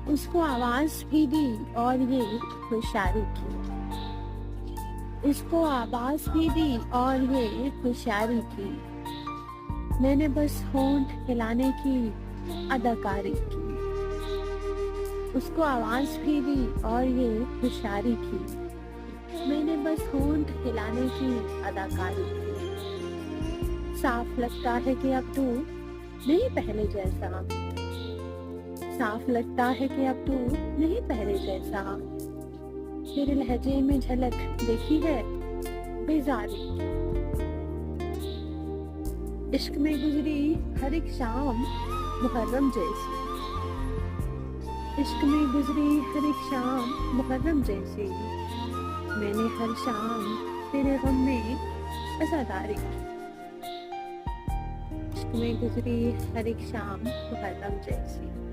उसको आवाज़ भी दी और ये होशियारी की। उसको आवाज़ भी दी और ये होशियारी की। मैंने बस होंठ हिलाने की अदाकारी की। उसको आवाज़ भी दी और ये होशियारी की। मैंने बस होंठ हिलाने की अदाकारी की। साफ लगता है कि अब तू नहीं पहले जैसा। साफ लगता है कि अब तू नहीं पहले जैसा। तेरे लहजे में झलक देखी है बेजारी। इश्क में गुजरी हर एक शाम मुहर्रम जैसी। इश्क में गुजरी हर एक शाम मुहर्रम जैसी। मैंने हर शाम तेरे गम में अज़ादारी की। इश्क में गुजरी हर एक शाम मुहर्रम जैसी।